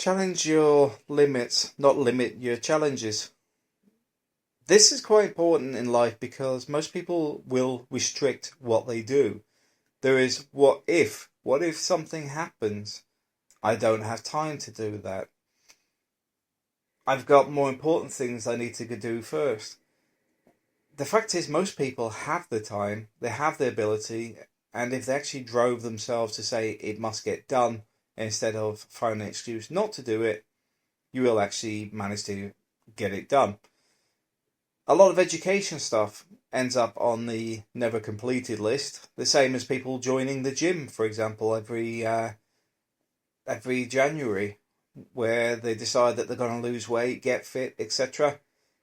Challenge your limits, not limit your challenges. This is quite important in life because most people will restrict what they do. There is what if? What if something happens? I don't have time to do that. I've got more important things I need to do first. The fact is, most people have the time, they have the ability, and if they actually drove themselves to say it must get done instead of finding an excuse not to do it, you will actually manage to get it done. A lot of education stuff ends up on the never completed list, the same as people joining the gym, for example, every January, where they decide that they're going to lose weight, get fit, etc.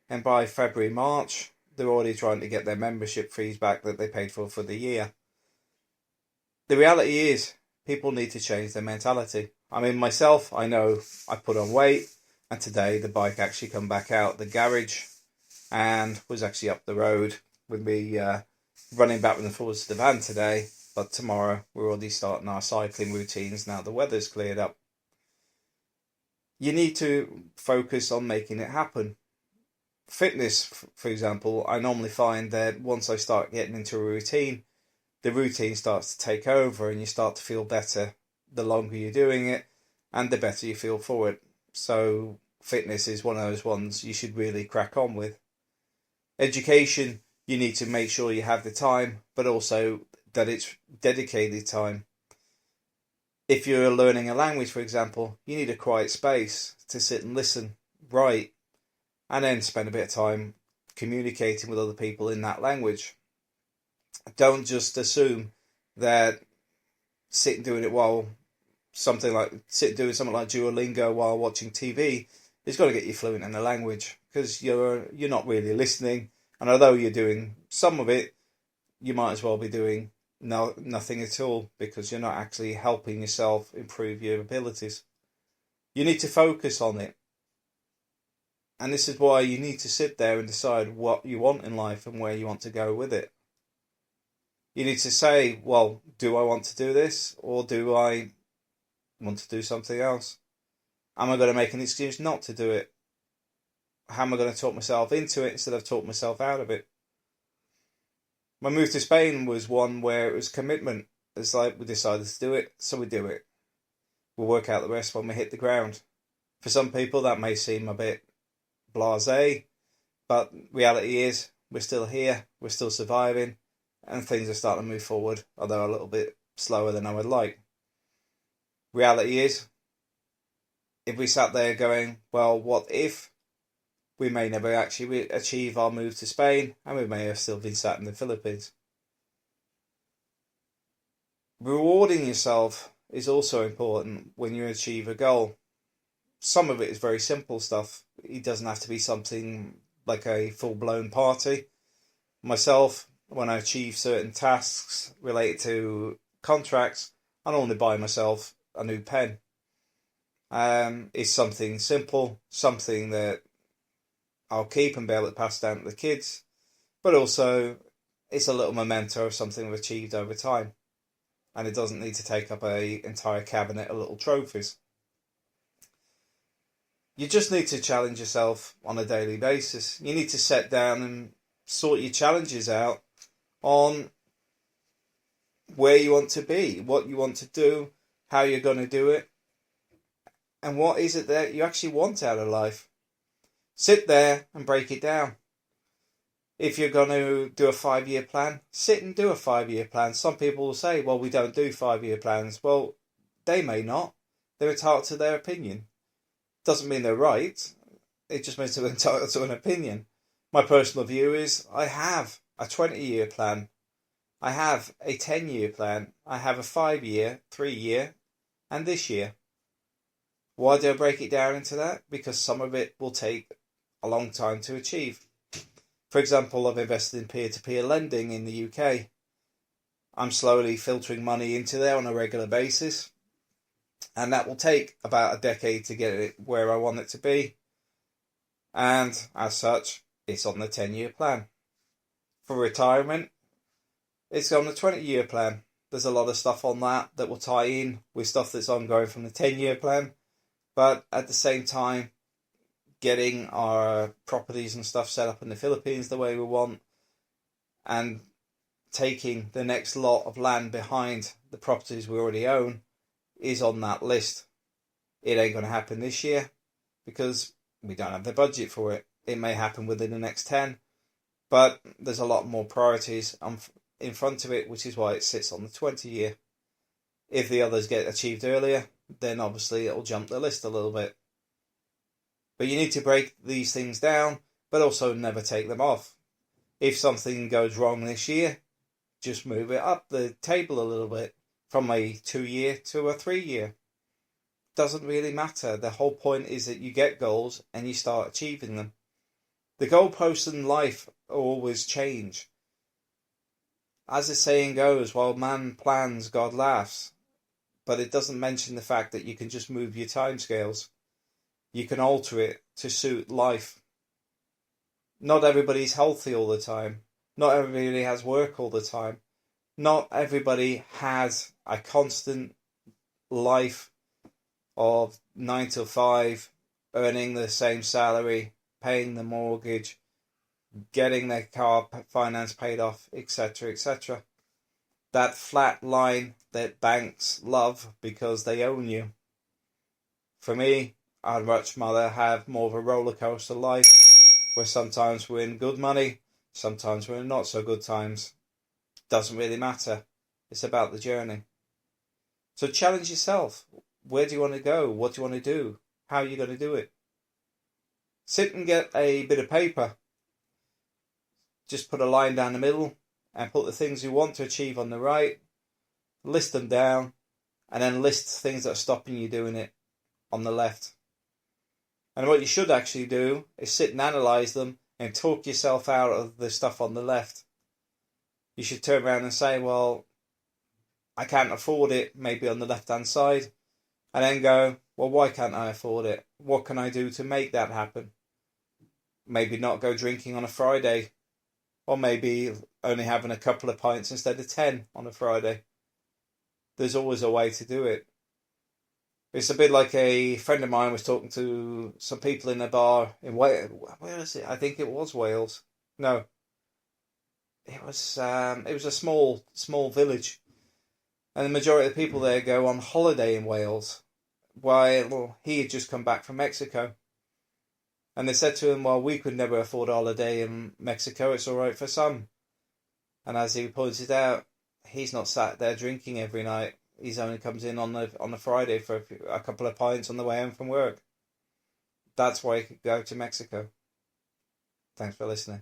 And by February, March, they're already trying to get their membership fees back that they paid for the year. The reality is, people need to change their mentality. I mean, myself, I know I put on weight, and today the bike actually come back out the garage and was actually up the road with me running back and forwards to the van today. But tomorrow we're already starting our cycling routines now the weather's cleared up. You need to focus on making it happen. Fitness, for example, I normally find that once I start getting into a routine, the routine starts to take over and you start to feel better the longer you're doing it and the better you feel for it. So fitness is one of those ones you should really crack on with. Education, you need to make sure you have the time, but also that it's dedicated time. If you're learning a language, for example, you need a quiet space to sit and listen, write, and then spend a bit of time communicating with other people in that language. Don't just assume that sitting doing it while doing something like Duolingo while watching TV is going to get you fluent in the language, because you're not really listening, and although you're doing some of it, you might as well be doing nothing at all, because you're not actually helping yourself improve your abilities. You need to focus on it. And this is why you need to sit there and decide what you want in life and where you want to go with it. You need to say, well, do I want to do this, or do I want to do something else? Am I going to make an excuse not to do it? How am I going to talk myself into it instead of talk myself out of it? My move to Spain was one where it was commitment. It's like we decided to do it, so we do it. We'll work out the rest when we hit the ground. For some people that may seem a bit blasé, but reality is we're still here, we're still surviving, and things are starting to move forward, although a little bit slower than I would like. Reality is, if we sat there going, well, what if, we may never actually achieve our move to Spain, and we may have still been sat in the Philippines. Rewarding yourself is also important when you achieve a goal. Some of it is very simple stuff. It doesn't have to be something like a full-blown party. Myself, when I achieve certain tasks related to contracts, I normally buy myself a new pen. It's something simple, something that I'll keep and be able to pass down to the kids, but also it's a little memento of something I've achieved over time, and it doesn't need to take up an entire cabinet of little trophies. You just need to challenge yourself on a daily basis. You need to sit down and sort your challenges out on where you want to be, what you want to do, how you're going to do it, and what is it that you actually want out of life. Sit there and break it down. If you're going to do a 5-year plan, sit and do a 5-year plan. Some people will say, well, we don't do 5-year plans. Well, they may not. They're entitled to their opinion. Doesn't mean they're right. It just means they're entitled to an opinion. My personal view is I have a 20-year plan. I have a 10-year plan. I have a 5-year, 3-year, and this year. Why do I break it down into that? Because some of it will take a long time to achieve. For example, I've invested in peer-to-peer lending in the UK. I'm slowly filtering money into there on a regular basis, and that will take about a decade to get it where I want it to be. And as such, it's on the 10-year plan. For retirement, it's on the 20-year plan. There's a lot of stuff on that will tie in with stuff that's ongoing from the 10-year plan. But at the same time, getting our properties and stuff set up in the Philippines the way we want, and taking the next lot of land behind the properties we already own is on that list. It ain't going to happen this year because we don't have the budget for it. It may happen within the next 10, but there's a lot more priorities in front of it, which is why it sits on the 20 year. If the others get achieved earlier, then obviously it'll jump the list a little bit. But you need to break these things down, but also never take them off. If something goes wrong this year, just move it up the table a little bit from a 2 year to a 3 year. Doesn't really matter. The whole point is that you get goals and you start achieving them. The goalposts in life always change. As the saying goes, while man plans, God laughs. But it doesn't mention the fact that you can just move your timescales. You can alter it to suit life. Not everybody's healthy all the time. Not everybody has work all the time. Not everybody has a constant life of 9 to 5, earning the same salary, paying the mortgage, getting their car finance paid off, etc., etc. That flat line that banks love because they own you. For me, I'd much rather have more of a roller coaster life where sometimes we're in good money, sometimes we're in not so good times. Doesn't really matter. It's about the journey. So challenge yourself. Where do you want to go? What do you want to do? How are you going to do it? Sit and get a bit of paper. Just put a line down the middle and put the things you want to achieve on the right. List them down and then list things that are stopping you doing it on the left. And what you should actually do is sit and analyse them and talk yourself out of the stuff on the left. You should turn around and say, well, I can't afford it, maybe on the left-hand side. And then go, well, why can't I afford it? What can I do to make that happen? Maybe not go drinking on a Friday. Or maybe only having a couple of pints instead of 10 on a Friday. There's always a way to do it. It's a bit like a friend of mine was talking to some people in a bar in Wales. Where is it? I think it was Wales. No. It was a small village. And the majority of the people there go on holiday in Wales. While he had just come back from Mexico. And they said to him, well, we could never afford a holiday in Mexico. It's all right for some. And as he pointed out, he's not sat there drinking every night. He's only comes in on the Friday for a couple of pints on the way home from work. That's why he could go to Mexico. Thanks for listening.